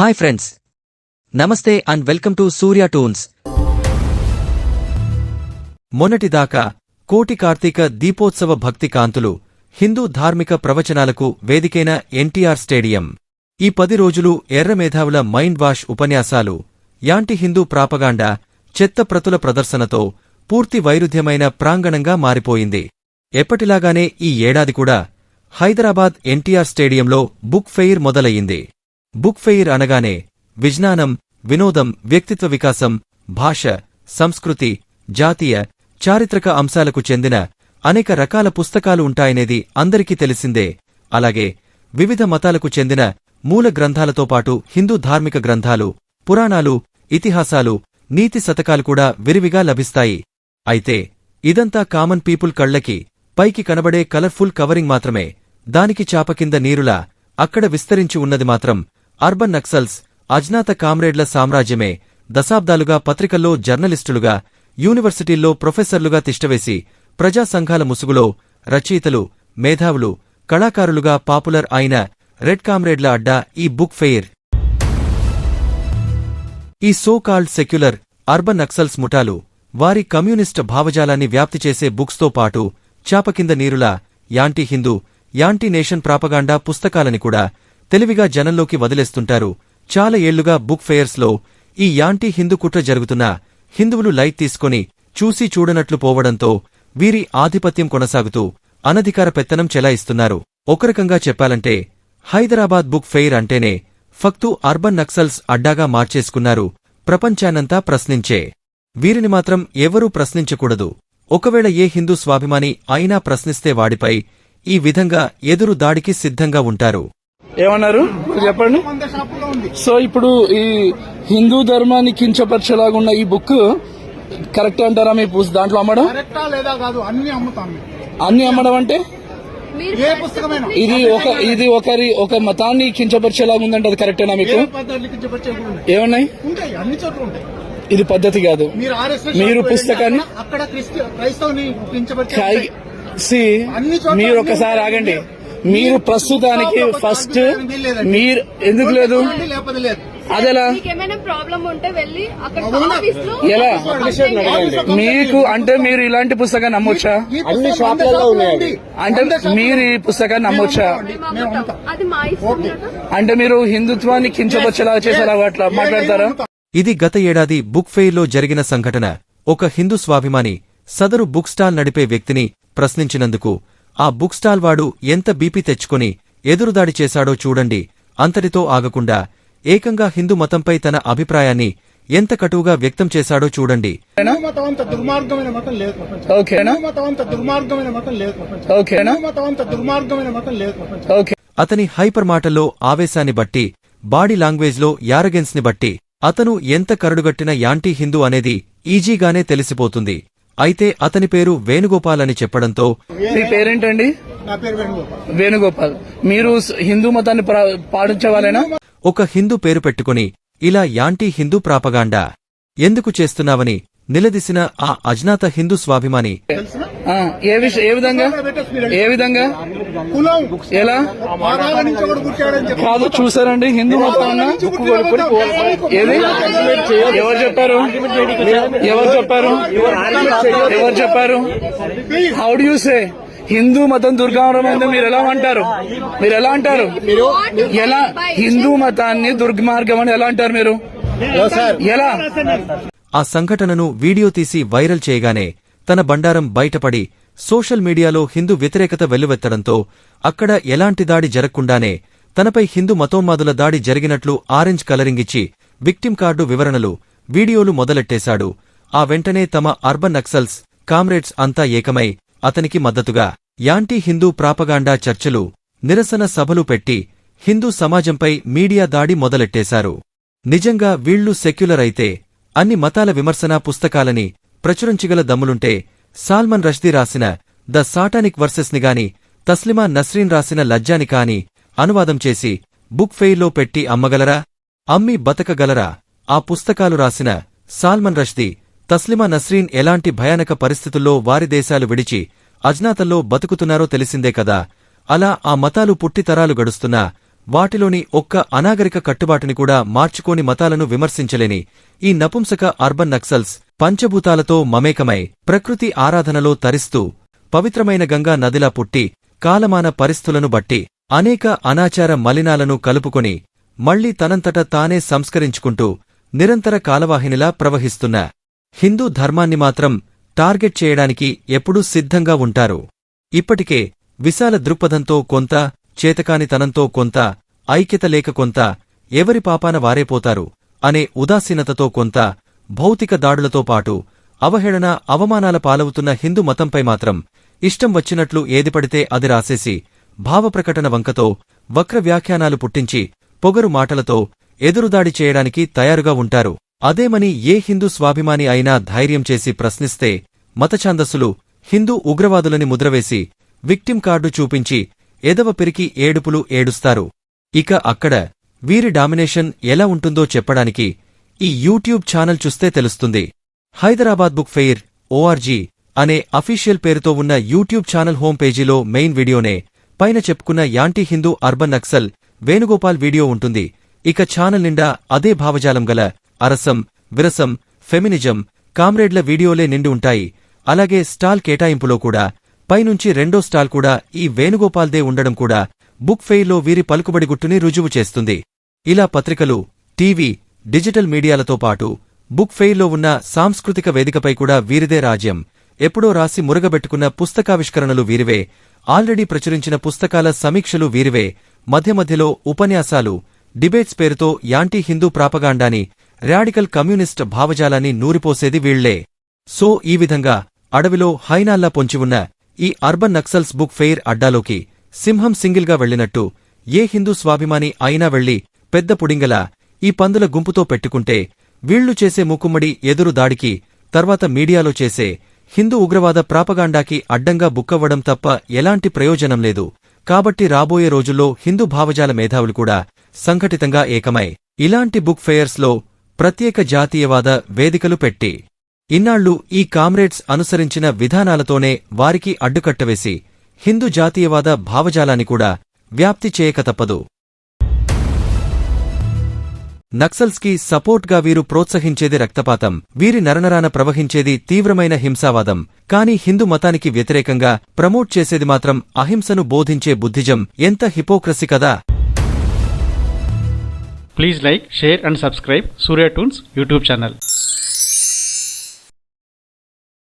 Hi friends, నమస్తే and welcome to Surya tunes. మొన్నటిదాకా కోటి కార్తీక దీపోత్సవ భక్తి కాంతులు హిందూ ధార్మిక ప్రవచనాలకు వేదికైన ఎన్టీఆర్ స్టేడియం ఈ 10 రోజులు ఎర్ర మేధావుల మైండ్ వాష్ ఉపన్యాసాలు, యాంటీ హిందూ ప్రాపగాండా, చెత్త ప్రతుల ప్రదర్శనతో పూర్తి వైరుధ్యమైన ప్రాంగణంగా మారిపోయింది. ఎప్పటిలాగానే ఈ ఏడాది కూడా హైదరాబాద్ ఎన్టీఆర్ స్టేడియంలో బుక్ ఫెయిర్ మొదలయ్యింది. బుక్ ఫెయిర్ అనగానే విజ్ఞానం, వినోదం, వ్యక్తిత్వ వికాసం, భాష, సంస్కృతి, జాతీయ, చారిత్రక అంశాలకు చెందిన అనేక రకాల పుస్తకాలు ఉంటాయనేది అందరికీ తెలిసిందే. అలాగే వివిధ మతాలకు చెందిన మూల గ్రంథాలతో పాటు హిందూ ధార్మిక గ్రంథాలు, పురాణాలు, ఇతిహాసాలు, నీతి శతకాలు కూడా విరివిగా లభిస్తాయి. అయితే ఇదంతా కామన్ పీపుల్ కళ్లకి పైకి కనబడే కలర్ఫుల్ కవరింగ్ మాత్రమే. దానికి చాప కింద నీరులా అక్కడ విస్తరించి ఉన్నది మాత్రం అర్బన్ నక్సల్స్, అజ్ఞాత కామ్రేడ్ల సామ్రాజ్యమే. దశాబ్దాలుగా పత్రికల్లో జర్నలిస్టులుగా, యూనివర్సిటీల్లో ప్రొఫెసర్లుగా తిష్టవేసి ప్రజా సంఘాల ముసుగులో రచయితలు, మేధావులు, కళాకారులుగా పాపులర్ అయిన రెడ్ కామ్రేడ్ల అడ్డా ఈ బుక్ ఫెయిర్. ఈ so called secular urban Naxals ముఠాలు వారి కమ్యూనిస్ట్ భావజాలాన్ని వ్యాప్తి చేసే బుక్స్తో పాటు చాపకింద నీరులా anti Hindu, anti nation propaganda పుస్తకాలని కూడా తెలివిగా జనంలోకి వదిలేస్తుంటారు. చాలా ఏళ్లుగా బుక్ ఫెయిర్స్లో ఈ యాంటీ హిందూ కుట్ర జరుగుతున్నా హిందువులు లైట్ తీసుకొని చూసి చూడనట్లు పోవడంతో వీరి ఆధిపత్యం కొనసాగుతూ అనధికార పెత్తనం చెలాయిస్తున్నారు. ఒక రకంగా చెప్పాలంటే హైదరాబాద్ బుక్ ఫెయిర్ అంటేనే ఫక్తు అర్బన్ నక్సల్స్ అడ్డాగా మార్చేసుకున్నారు. ప్రపంచాన్నంతా ప్రశ్నించే వీరిని మాత్రం ఎవరూ ప్రశ్నించకూడదు. ఒకవేళ ఏ హిందూ స్వాభిమాని అయినా ప్రశ్నిస్తే వాడిపై ఈ విధంగా ఎదురు దాడికి సిద్ధంగా ఉంటారు. ఏమన్నారు చెప్పండి. సో ఇప్పుడు ఈ హిందూ ధర్మాన్ని కించపరిచేలాగున్న ఈ బుక్ కరెక్ట్ అంటారా? మీ దాంట్లో అమ్మడం అన్ని అమ్మడం అంటే ఇది ఒక మతాన్ని కించపరిచేలాగా ఉందంటే అది కరెక్టేనా మీకు? ఏమన్నాయి? ఇది పద్ధతి కాదు. మీరు పుస్తకాన్ని మీరు ఒకసారి ఆగండి. మీరు ప్రస్తుతానికి ఫస్ట్ మీరు ఎందుకు లేదు అదెలా ఎలా మీకు అంటే మీరు ఇలాంటి పుస్తకాన్ని నమ్మొచ్చా? అంటే మీరు ఈ పుస్తకాన్ని నమ్మొచ్చా? అంటే మీరు హిందుత్వాన్ని కించపరిచేలా చేసేలా అట్లా మాట్లాడతారా? ఇది గత ఏడాది బుక్ ఫెయిర్లో జరిగిన సంఘటన. ఒక హిందూ స్వాభిమాని సదరు బుక్ స్టాల్ నడిపే వ్యక్తిని ప్రశ్నించినందుకు ఆ బుక్ స్టాల్ వాడు ఎంత బీపీ తెచ్చుకొని ఎదురుదాడి చేశాడో చూడండి. అంతటితో ఆగకుండా ఏకంగా హిందూ మతంపై తన అభిప్రాయాన్ని ఎంత కటువుగా వ్యక్తం చేశాడో చూడండి. అతని హైపర్ మాటల్లో ఆవేశాన్ని బట్టి, బాడీ లాంగ్వేజ్లో యారగెన్స్ ని బట్టి అతను ఎంత కరడుగట్టిన యాంటీ హిందూ అనేది ఈజీగానే తెలిసిపోతుంది. అయితే అతని పేరు వేణుగోపాల్ అని చెప్పడంతో మీ పేరేంటండి? వేణుగోపాల్. మీరు హిందూ మతాన్ని పాటించేవాళ్ళేనా? ఒక హిందూ పేరు పెట్టుకుని ఇలా యాంటీ హిందూ ప్రాపగాండా ఎందుకు చేస్తున్నావని నిలదీసిన ఆ అజ్ఞాత హిందూ స్వాభిమాని ఏ విధంగా ఎలా కాదు చూసారండి? హిందూ మతం ఎవరు చెప్పారు? How do you say Hindu మతం దుర్మార్గమైంది? మీరు ఎలా అంటారు? ఎలా హిందూ మతాన్ని దుర్మార్గం అని ఎలా అంటారు మీరు? ఎలా? ఆ సంఘటనను వీడియో తీసి వైరల్ చేయగానే తన బండారం బయటపడి సోషల్ మీడియాలో హిందూ వ్యతిరేకత వెల్లువెత్తడంతో అక్కడ ఎలాంటి దాడి జరగకుండానే తనపై హిందూ మతోన్మాదుల దాడి జరిగినట్లు ఆరెంజ్ కలరింగిచ్చి విక్టిమ్ కార్డు వివరణలు, వీడియోలు మొదలెట్టేశాడు. ఆ వెంటనే తమ అర్బన్ నక్సల్స్ కామ్రేడ్స్ అంతా ఏకమై అతనికి మద్దతుగా యాంటీ హిందూ ప్రాపగాండా చర్చలు, నిరసన సభలు పెట్టి హిందూ సమాజంపై మీడియా దాడి మొదలెట్టేశారు. నిజంగా వీళ్లు సెక్యులర్ అయితే అన్ని మతాల విమర్శనా పుస్తకాలని ప్రచురించగల దమ్ములుంటే సాల్మన్ రష్దీ రాసిన ద సాటానిక్ వర్సెస్ నిగాని, తస్లిమా నస్రీన్ రాసిన లజ్జాని కాని అనువాదం చేసి బుక్ ఫెయిర్లో పెట్టి అమ్మగలరా? అమ్మి బతకగలరా? ఆ పుస్తకాలు రాసిన సాల్మన్ రష్దీ, తస్లిమా నస్రీన్ ఎలాంటి భయానక పరిస్థితుల్లో వారి దేశాలు విడిచి అజ్ఞాతంలో బతుకుతున్నారో తెలిసిందే కదా. అలా ఆ మతాలు పుట్టి తరాలు గడుస్తున్నా వాటిలోని ఒక్క అనాగరిక కట్టుబాటుని కూడా మార్చుకోని మతాలను విమర్శించలేని ఈ నపుంసక అర్బన్ నక్సల్స్ పంచభూతాలతో మమేకమై ప్రకృతి ఆరాధనలో తరిస్తూ పవిత్రమైన గంగా నదిలా పుట్టి కాలమాన పరిస్థులను బట్టి అనేక అనాచార మలినాలను కలుపుకొని మళ్లీ తనంతట తానే సంస్కరించుకుంటూ నిరంతర కాలవాహినిలా ప్రవహిస్తున్న హిందూ ధర్మాన్ని మాత్రం టార్గెట్ చేయడానికి ఎప్పుడూ సిద్ధంగా ఉంటారు. ఇప్పటికే విశాల దృక్పథంతో కొంత, చేతకానితనంతో కొంత, ఐక్యత లేక కొంత, ఎవరి పాపాన వారేపోతారు అనే ఉదాసీనతతో కొంత, భౌతిక దాడులతో పాటు అవహేళన అవమానాల పాలవుతున్న హిందూ మతంపై మాత్రం ఇష్టం వచ్చినట్లు ఏదిపడితే అది రాసేసి భావప్రకటన వంకతో వక్ర వ్యాఖ్యానాలు పుట్టించి పొగరు మాటలతో ఎదురుదాడి చేయడానికి తయారుగా ఉంటారు. అదేమని ఏ హిందూ స్వాభిమాని అయినా ధైర్యం చేసి ప్రశ్నిస్తే మతఛాందస్సులు హిందూ ఉగ్రవాదులని ముద్రవేసి విక్టిం కార్డు చూపించి ఎదవ పిరికి ఏడుపులు ఏడుస్తారు. ఇక అక్కడ వీరి డామినేషన్ ఎలా ఉంటుందో చెప్పడానికి ఈ యూట్యూబ్ ఛానల్ చూస్తే తెలుస్తుంది. హైదరాబాద్ బుక్ ఫెయిర్ ORG అనే అఫీషియల్ పేరుతో ఉన్న యూట్యూబ్ ఛానల్ హోం పేజీలో మెయిన్ వీడియోనే పైన చెప్పుకున్న anti Hindu urban Naxal Venugopal video ఉంటుంది. ఇక ఛానల్ నిండా అదే భావజాలం గల అరసం, విరసం, ఫెమినిజం, కామ్రేడ్ల వీడియోలే నిండి ఉంటాయి. అలాగే స్టాల్ కేటాయింపులో కూడా పైనుంచి రెండో స్టాల్ కూడా ఈ వేణుగోపాల్దే ఉండడం కూడా బుక్ ఫెయిర్లో వీరి పలుకుబడి గుట్టుని రుజువు చేస్తుంది. ఇలా పత్రికలు, టీవీ, డిజిటల్ మీడియాలతో పాటు బుక్ ఫెయిర్లో ఉన్న సాంస్కృతిక వేదికపై కూడా వీరిదే రాజ్యం. ఎప్పుడో రాసి మురగబెట్టుకున్న పుస్తకావిష్కరణలు వీరివే, ఆల్రెడీ ప్రచురించిన పుస్తకాల సమీక్షలు వీరివే, మధ్య మధ్యలో ఉపన్యాసాలు, డిబేట్స్ పేరుతో యాంటీ హిందూ ప్రాపగాండాని, రాడికల్ కమ్యూనిస్ట్ భావజాలాన్ని నూరిపోసేది వీళ్లే. సో ఈ విధంగా అడవిలో హైనాల్లా పొంచివున్న ఈ అర్బన్ నక్సల్స్ బుక్ ఫెయిర్ అడ్డాలోకి సింహం సింగిల్గా వెళ్లినట్టు ఏ హిందూ స్వాభిమాని అయినా వెళ్లి పెద్ద పుడింగలా ఈ పందుల గుంపుతో పెట్టుకుంటే వీళ్లు చేసే మూకుమ్మడి ఎదురు దాడికి, తర్వాత మీడియాలో చేసే హిందూ ఉగ్రవాద ప్రాపగాండాకి అడ్డంగా బుక్కవ్వడం తప్ప ఎలాంటి ప్రయోజనం లేదు. కాబట్టి రాబోయే రోజుల్లో హిందూ భావజాల మేధావులు కూడా సంఘటితంగా ఏకమై ఇలాంటి బుక్ ఫెయిర్స్లో ప్రత్యేక జాతీయవాద వేదికలు పెట్టి ఇన్నాళ్లు ఈ కామ్రేడ్స్ అనుసరించిన విధానాలతోనే వారికి అడ్డుకట్టవేసి హిందూ జాతీయవాద భావజాలాన్ని కూడా వ్యాప్తి చేయక తప్పదు. నక్సల్స్కి సపోర్ట్గా వీరు ప్రోత్సహించేది రక్తపాతం, వీరి నరనరాన ప్రవహించేది తీవ్రమైన హింసావాదం. కానీ హిందూ మతానికి వ్యతిరేకంగా ప్రమోట్ చేసేది మాత్రం అహింసను బోధించే బుద్ధిజం. ఎంత హిపోక్రసీ కదా! Please like, share and subscribe Surya Toons YouTube channel.